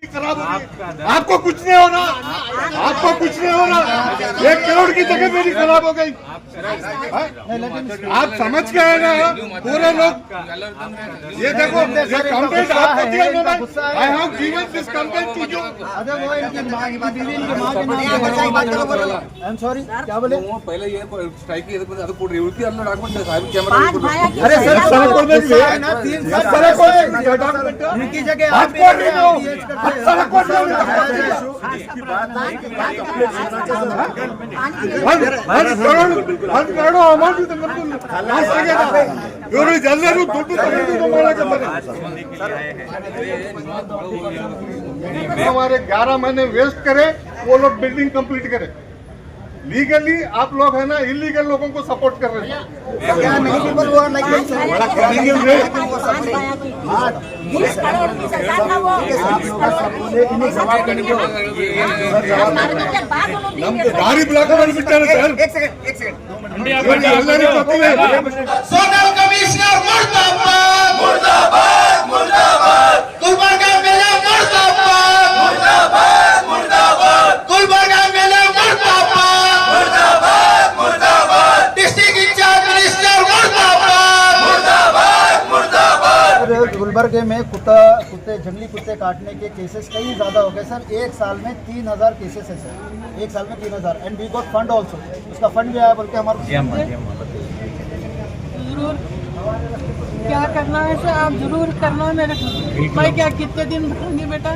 खराब हो गई। आपको कुछ नहीं हो रहा, आपको कुछ नहीं हो रहा। 1 करोड़ की जगह मेरी खराब हो गई। आप समझ गए ना पूरे लोग। ये देखो, ये कंप्लेंट आपको दिया मैंने। I have given this complaint to you. अरे वो इनकी मां की बीवी इनकी मां के नाम। आई एम सॉरी, क्या बोले? पहले ये स्ट्राइक की ಅದು ಕೂಡ ಇವತ್ತಿ ಅಲ್ಲ ಡಾಕ್ಯುಮೆಂಟ್ ಸಾಹೇब कैमरा अरे सर सर को नहीं ना 3 साल को डॉक्यूमेंट इनकी जगह आप आपको नहीं दो। सर को नहीं ಕರೋಡು ಅಮೌಂಟ್ ಇದೆ ಇವರು ಎಲ್ಲರೂ ದುಡ್ಡು ತಗೊಂಡು ಮಾಡಕ್ಕೆ हमारे 11 महीने वेस्ट करे, वो लोग बिल्डिंग कंप्लीट करे। लीगली आप लोग है ना इलीगल लोगों को सपोर्ट कर रहे हैं। क्या नहीं पीपल हुआ लाइक बड़ा करेंगे रे। ನಮ್ದು ದಾರಿ ಬ್ಲಾಕ್ ಮಾಡಿಬಿಟ್ಟಾರೆ ಸರ್। एक सेकंड सोनल कमिश्नर मुर्दाबाद मुर्दाबाद मुर्दाबाद गुलबर्गा मेला मुर्दाबाद मुर्दाबाद मुर्दाबाद गुलबर्गा मेला मुर्दाबाद मुर्दाबाद मुर्दाबाद डिस्ट्रिक्ट इंचार्ज मिनिस्टर मुर्दाबाद मुर्दाबाद मुर्दाबाद। गुलबर्गे में कुत्ते जंगली कुत्ते काटने के केसेस कई ज्यादा हो गए सर। 1 साल में 3000 केसेस है सर। 1 साल में 3000 and we got fund also. उसका फंड भी आया बल्कि हमारे जरूर क्या करना है सर, आप जरूर करना मेरे को। मैं क्या कितने दिन भरूंगी बेटा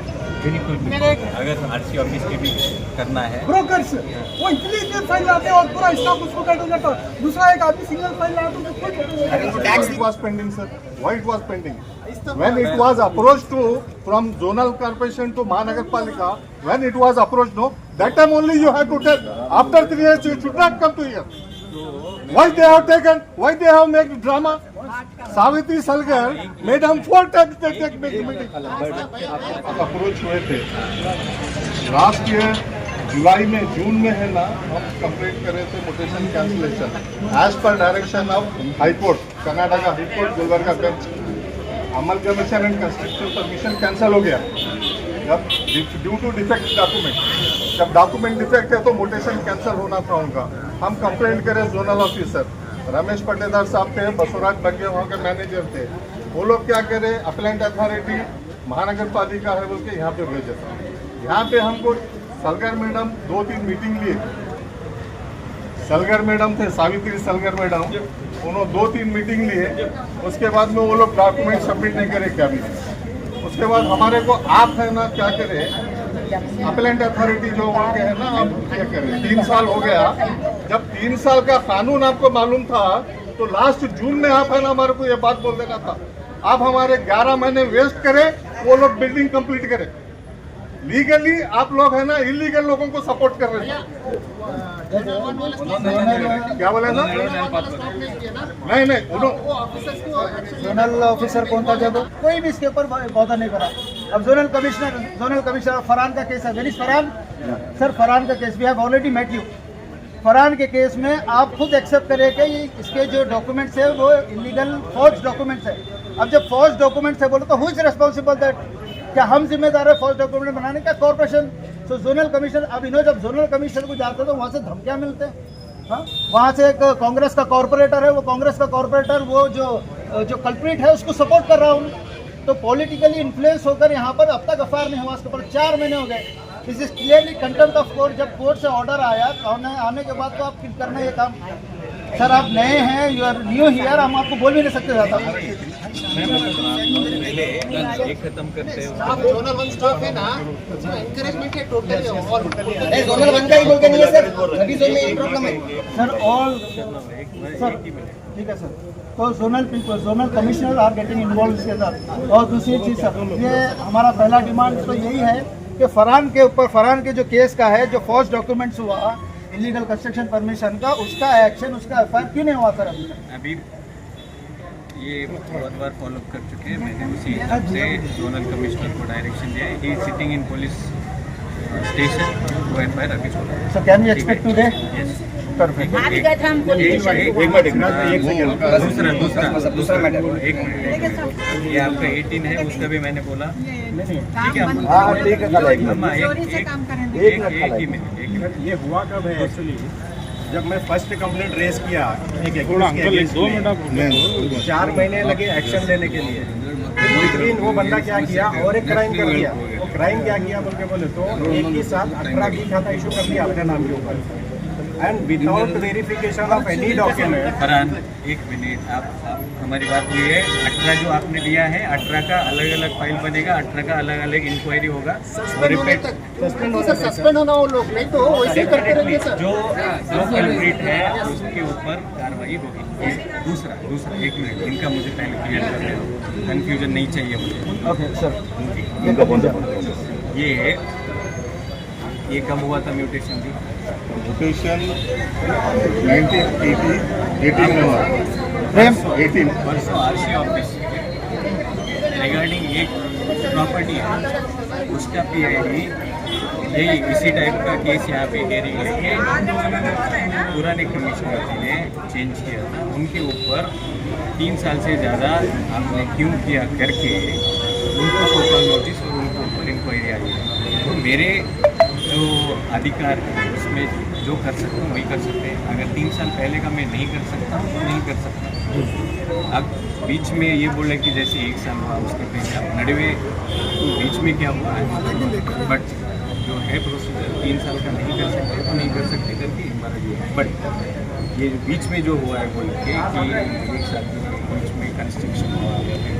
मेरे। अगर आरसी ऑफिस के भी करना है ब्रोकर्स वो इतनी फाइल लाते हैं और पूरा स्टॉक उसको काट देता है। दूसरा एक आदमी सिंगल फाइल लाता है तो Tax was pending, sir. Why it was pending? When it was approached to from zonal corporation to Mahanagar Palika, when it was approached, no, that time only you have to tell. After 3 years, you should not come to here. Why they have taken? Why they have made drama? Savitri Salgar made him 4 times they take meeting. Approach हुए थे last year जुलाई में, जून में है ना, हम complete कर रहे थे mutation cancellation as per direction of high court, Karnataka high court Gulbarga bench. अमल commission and construction permission cancel हो गया जब ड्यू टू डिफेक्ट डॉक्यूमेंट। जब डॉक्यूमेंट डिफेक्ट है तो मोटेशन कैंसिल होना था उनका। हम कंप्लेंट करें जोनल ऑफिसर रमेश पटेदार साहब थे, बसवराज बग्गे वहाँ के मैनेजर थे। वो लोग क्या करे, अपलेंट अथॉरिटी महानगर पालिका है बोल के यहाँ पे भेजे था। यहाँ पे हमको सलगर मैडम 2-3 मीटिंग लिए। सलगर मैडम थे, सावित्री सलगर मैडम, उन्होंने 2-3 मीटिंग लिए। उसके बाद में वो लोग डॉक्यूमेंट सबमिट नहीं करे कैबिनेट। उसके बाद हमारे को आप है ना क्या करे, अपलेंट अथॉरिटी जो वहाँ के है ना, आप क्या करें। 3 साल हो गया। जब 3 साल का कानून आपको मालूम था तो लास्ट जून में आप है ना हमारे को ये बात बोल देना था। आप हमारे 11 महीने वेस्ट करें, वो लोग बिल्डिंग कंप्लीट करें। लीगली आप लोग है ना इलीगल लोगों को सपोर्ट कर रहे हैं। क्या बोले ना? नहीं जोनल ऑफिसर कौन था जब? कोई भी इसके ऊपर पौधा नहीं करा। अब जोनल कमिश्नर फरहान का केस है। Where is Farhan? Sir Farhan का case we have already met you. Farhan के केस में आप खुद एक्सेप्ट करें कि इसके जो डॉक्यूमेंट्स है वो इलीगल फॉर्ज डॉक्यूमेंट्स है। अब जब फॉर्ज डॉक्यूमेंट्स है बोलो तो हु इज रिस्पॉन्सिबल दैट? क्या हम जिम्मेदार है फॉर्ज डॉक्यूमेंट बनाने का? कॉर्पोरेशन। सो जोनल कमिश्नर, अब इन्होंने जब जोनल कमिश्नर को जाते तो वहाँ से धमकियाँ मिलते हैं। हाँ, वहाँ से एक कांग्रेस का कॉर्पोरेटर है, वो कांग्रेस का कॉर्पोरेटर वो जो कल्प्रिट है उसको सपोर्ट कर रहा हूँ। तो पॉलिटिकली इन्फ्लुएंस होकर यहाँ पर अब तक एफआईआर नहीं हुआ। उसके ऊपर 4 महीने हो गए। This is clearly contempt of court. जब कोर्ट से ऑर्डर आया आने के बाद तो आप करना ये काम। सर आप नए हैं, यू आर न्यू हियर, हम आपको बोल भी नहीं सकते ज़्यादा। एक खत्म करते हैं। जोनल 1 स्टाफ है ना, एनकरेजमेंट है टोटली ऑल। जोनल 1 का ही बोल के नहीं है सर, सभी जोन में ये प्रॉब्लम है सर। ऑल सर ठीक है सर। तो zonal commissioner are getting involve इसके साथ। और दूसरी चीज़ सर, ये हमारा पहला डिमांड तो यही है कि फरहान के ऊपर, फरहान के जो केस का है, जो फॉर्ज डॉक्यूमेंट्स हुआ इलीगल कंस्ट्रक्शन परमिशन का, उसका एक्शन, उसका एफआईआर क्यों नहीं हुआ सर अभी तक? अभी ये बहुत बार फॉलो कर चुके हैं। मैंने उसी हिसाब से जोनल कमिश्नर को डायरेक्शन दिया है। He is sitting in police station, वो एफआईआर अभी छोड़ा। So can we expect today? Yes perfect. दूसरा मैटर, एक मिनट, ये आपका 18 है, उसका भी मैंने बोला ठीक है अम्मा। हाँ ठीक है कल एक अम्मा, चोरी से काम करेंगे। एक मिनट एक ही मिनट, एक मिनट। ये हुआ कब है एक्चुअली, जब मैं फर्स्ट कंप्लेंट रेज किया एक एक्यूज के अगेंस्ट में, 4 महीने लगे एक्शन लेने के लिए। लेकिन वो बंदा क्या किया और एक क्राइम कर दिया। वो क्राइम क्या किया बोल के बोले तो एक ही साथ 18 की खाता इशू कर दिया अपने नाम के ऊपर, and without verification of any document. Farhan एक मिनट, आप हमारी बात हुई है। 18 जो आपने दिया है, 18 का अलग अलग फाइल बनेगा, 18 का अलग अलग इंक्वायरी होगा और रिपीट सस्पेंड होना वो लोग, नहीं तो वैसे ही करते रहेंगे सर। जो कल्प्रिट है उसके ऊपर कार्रवाई होगी। ये दूसरा एक मिनट, इनका मुझे पहले क्लियर कर देना, कन्फ्यूजन नहीं चाहिए मुझे। ओके सर, ये कब हुआ था म्यूटेशन भी? म्यूटेशन 1918 में हुआ। प्रेम 18 परसों आरसी ऑफिस रिगार्डिंग एक प्रॉपर्टी है, उसका पीआईडी यही इसी टाइप का केस यहाँ पे हेयरिंग लेके पुराने कमिश्नर जी ने चेंज किया था, उनके ऊपर 3 साल से ज़्यादा आपने क्यों किया करके उनको सोशल नोटिस और उनको ऊपर इंक्वायरी आई है। तो मेरे जो अधिकार है उसमें जो कर सकता हूँ वही कर सकते हैं। अगर 3 साल पहले का मैं नहीं कर सकता हूँ तो नहीं कर सकता। अब बीच में ये बोले कि जैसे 1 साल हुआ उसके पीछे आप नड़वे, तो बीच में क्या हुआ है, बट जो है प्रोसीजर 3 साल का नहीं कर सकते तो नहीं कर सकते करके हमारा ये है। बट ये बीच में जो हुआ है बोल के कि 1 साल के बीच में कंस्ट्रक्शन हुआ या फिर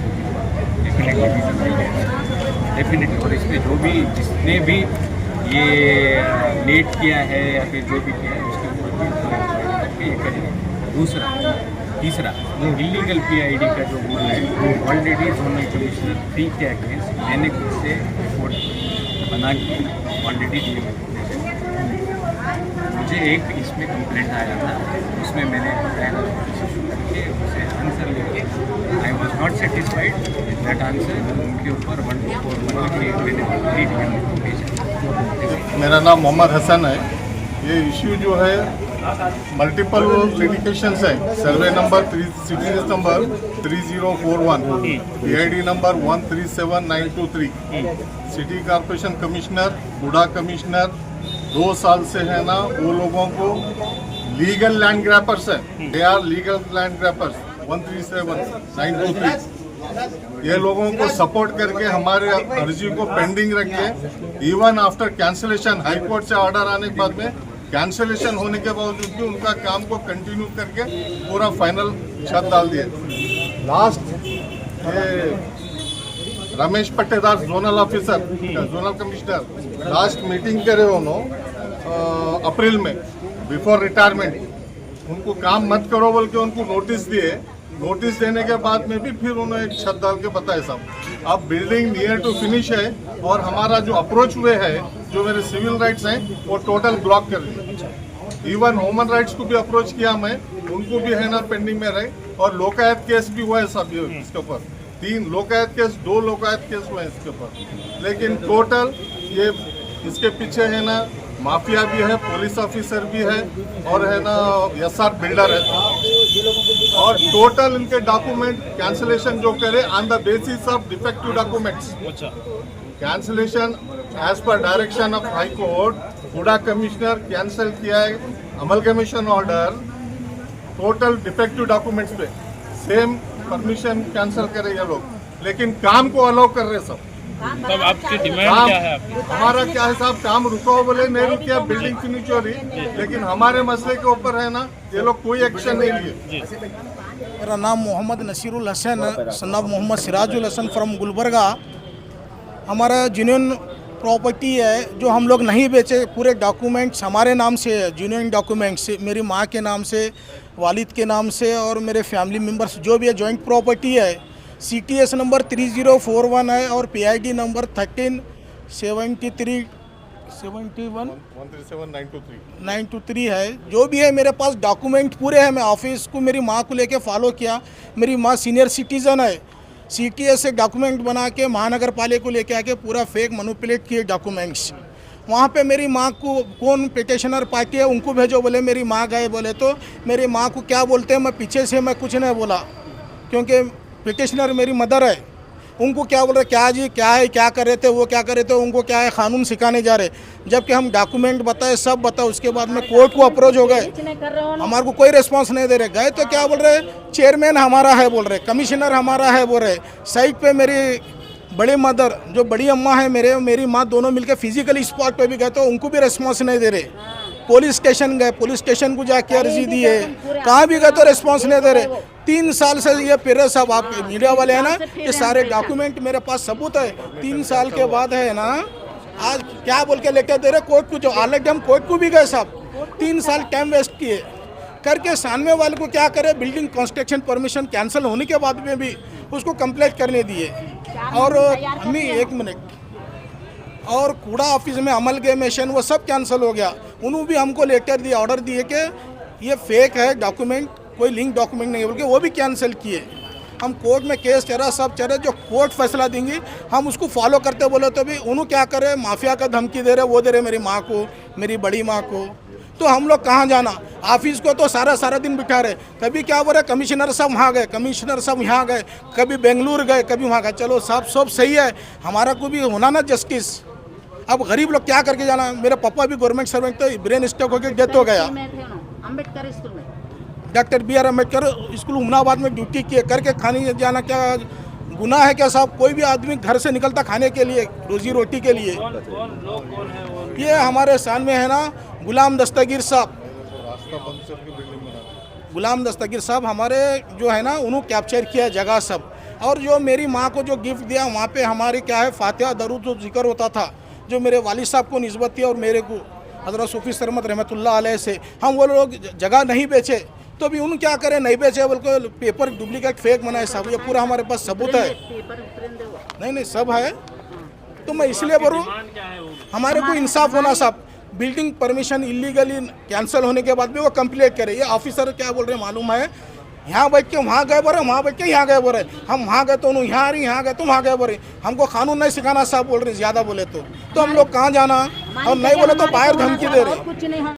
जो भी हुआ, डेफिनेटली और इसमें जो भी जिसने भी ये लेट किया है या फिर जो भी किया है उसके ऊपर भी करके ये करेंगे। तीसरा इलीगल पीआईडी का जो रूल है, ऑलरेडी जोनल कमिश्नर 3 के अगेंस्ट मैंने खुद से रिपोर्ट बना के ऑलरेडी दिए हुए। मुझे एक इसमें कंप्लेंट आया था, उसमें मैंने करके उसे आंसर लेके I was not satisfied with that answer, उनके ऊपर 1 to 4 मंथ की मैंने मेरा नाम मोहम्मद हसन है। ये इश्यू जो है मल्टीपल लिटिगेशंस है। Survey number series number 3041, PID number 137923। City corporation commissioner, HUDA commissioner 2 साल से है ना, वो लोगों को लीगल लैंड ग्रैपर्स है, दे आर लीगल लैंड ग्रैपर्स 137923। ये लोगों को सपोर्ट करके हमारे अर्जी को पेंडिंग रख के even after cancellation, high court से ऑर्डर आने के बाद में कैंसिलेशन होने के बावजूद भी उनका काम को कंटिन्यू करके पूरा फाइनल छत डाल दिए। लास्ट ये रमेश पट्टेदार zonal officer, zonal commissioner last meeting करे उन्होंने अप्रैल में बिफोर रिटायरमेंट, उनको काम मत करो बोल के उनको नोटिस दिए। नोटिस देने के बाद में भी फिर उन्होंने एक छत डाल के बताया सब। अब बिल्डिंग नियर टू फिनिश है और हमारा जो अप्रोच वे है, जो मेरे सिविल राइट्स हैं वो टोटल ब्लॉक कर दिए। इवन ह्यूमन राइट्स को भी अप्रोच किया मैं, उनको भी है ना पेंडिंग में रहे। और लोकायत केस भी हुआ है सब इसके ऊपर, 3 लोकायत केस, 2 लोकायत केस हुए हैं इसके ऊपर। लेकिन टोटल ये इसके पीछे है ना माफिया भी है, पुलिस ऑफिसर भी है और है ना एसआर बिल्डर है। और टोटल इनके डॉक्यूमेंट कैंसिलेशन जो करे on the basis of defective documents. Cancellation as per direction of high court, HUDA commissioner cancel किया है अमल commission order total defective documents पे। सेम परमिशन कैंसिल करे ये लोग, लेकिन काम को अलाउ कर रहे सब। तब आपकी डिमांड क्या है? हमारा क्या है साहब, काम रुको बोले नहीं रुकिया, बिल्डिंग फिनिश हो रही, लेकिन हमारे मसले के ऊपर है ना ये लोग कोई एक्शन नहीं लिए। मेरा नाम Mohammad Nasirul Hasan, son of Mohammad Sirajul Hasan from Gulbarga. हमारा जेन्युइन प्रॉपर्टी है जो हम लोग नहीं बेचे, पूरे डॉक्यूमेंट्स हमारे नाम से है, जेन्युइन डॉक्यूमेंट्स मेरी माँ के नाम से, वालिद के नाम से और मेरे फैमिली मेम्बर्स जो भी है, जॉइंट प्रॉपर्टी है। CTS नंबर 3041 है और PID नंबर 1371923 है। जो भी है मेरे पास डॉक्यूमेंट पूरे हैं। मैं ऑफिस को मेरी माँ को लेके फॉलो किया, मेरी माँ सीनियर सिटीज़न है। CTS से डॉक्यूमेंट बना के महानगर पालिका को लेके आके पूरा फेक मैनिपुलेट किए डॉक्यूमेंट्स। वहाँ पे मेरी माँ को कौन पिटिशनर पार्टी है उनको भेजो बोले, मेरी माँ गए बोले तो मेरी माँ को क्या बोलते हैं, मैं पीछे से मैं कुछ नहीं बोला क्योंकि पिटिशनर मेरी मदर है। उनको क्या बोल रहे, क्या जी क्या है, क्या कर रहे थे, वो क्या कर रहे थे, उनको क्या है कानून सिखाने जा रहे, जबकि हम डॉक्यूमेंट बताए, सब बताए, उसके बाद में कोर्ट को अप्रोच हो गए, हमारे को कोई रिस्पांस नहीं दे रहे। गए तो क्या बोल रहे, चेयरमैन हमारा है बोल रहे, कमिश्नर हमारा है बोल रहे, साइड पे मेरी बड़ी मदर जो बड़ी अम्मा है मेरी माँ दोनों मिलकर फिजिकली स्पॉट पे भी गए तो उनको भी रिस्पांस नहीं दे रहे। पुलिस स्टेशन गए, पुलिस स्टेशन को जाके अर्जी दी है, कहाँ भी गए तो रिस्पांस नहीं दे रहे। 3 साल से ये फिर रहे सब, आप मीडिया वाले हैं ना, ये सारे डॉक्यूमेंट मेरे पास सबूत है। 3 साल के बाद है ना, आज क्या बोल के लेके दे रहे कोर्ट को, जो ऑलरेडी हम कोर्ट को भी गए सब, 3 साल टाइम वेस्ट किए करके सामने वाले को क्या करे, बिल्डिंग कंस्ट्रक्शन परमिशन कैंसिल होने के बाद में भी उसको कंप्लीट करने दिए। और हमें 1 मिनट, और कूड़ा ऑफिस में अमल के मिशन वो सब कैंसिल हो गया। उन्होंने भी हमको लेटर दिया, ऑर्डर दिए कि ये फेक है डॉक्यूमेंट, कोई लिंक डॉक्यूमेंट नहीं है बोल के वो भी कैंसिल किए। हम कोर्ट में केस चल रहा, सब चल रहा, जो कोर्ट फैसला देंगी हम उसको फॉलो करते बोले तो भी उन्होंने क्या करे, माफिया का धमकी दे रहे, वो दे रहे मेरी माँ को, मेरी बड़ी माँ को। तो हम लोग कहाँ जाना, ऑफिस को तो सारा दिन बिठा रहे, कभी क्या बोल रहे कमिश्नर सब वहाँ गए, कमिश्नर सब यहाँ गए, कभी बेंगलुरु गए, कभी वहाँ गए। चलो सब सही है, हमारा को भी होना ना जस्टिस। अब गरीब लोग क्या करके जाना। मेरे पापा भी गवर्नमेंट सर्वेंट थे, ब्रेन स्ट्रोक होकर डेथ हो गया। अम्बेडकर स्कूल में doctor BR Ambedkar school Humnabad में ड्यूटी किए, करके खाने जाना क्या गुनाह है क्या साहब? कोई भी आदमी घर से निकलता खाने के लिए, रोजी रोटी के लिए। ये हमारे सामने है ना गुलाम दस्तगीर साहब, गुलाम दस्तगीर साहब हमारे जो है ना उन्होंने कैप्चर किया जगह सब। और जो मेरी माँ को जो गिफ्ट दिया वहाँ पे हमारी क्या है फातिहा दरूद जो जिक्र होता था, जो मेरे वालिद साहब को निस्बत थी और मेरे को हज़रत सूफी सरमत रहमतुल्लाह अलैह से, हम वो लोग जगह नहीं बेचे तो भी उन क्या करें, नहीं बेचे बल्कि पेपर डुप्लीकेट फेक बनाए सब। ये पूरा हमारे पास सबूत है। नहीं सब है, तो मैं इसलिए बोलूँ हमारे को इंसाफ होना साहब। बिल्डिंग परमिशन इलीगली कैंसिल होने के बाद भी वो कंप्लीट करे। ये ऑफिसर क्या बोल रहे हैं मालूम है, यहाँ बैठ के वहाँ गए बोले, वहाँ बैठ के यहाँ गए बोले, हम वहाँ गए तो उन्होंने यहाँ रही, यहाँ गए तो वहाँ गए बोले। हमको कानून नहीं सिखाना साहब बोल रहे, ज़्यादा बोले तो हम लोग कहाँ जाना, और नहीं बोले तो बाहर धमकी दे रहे।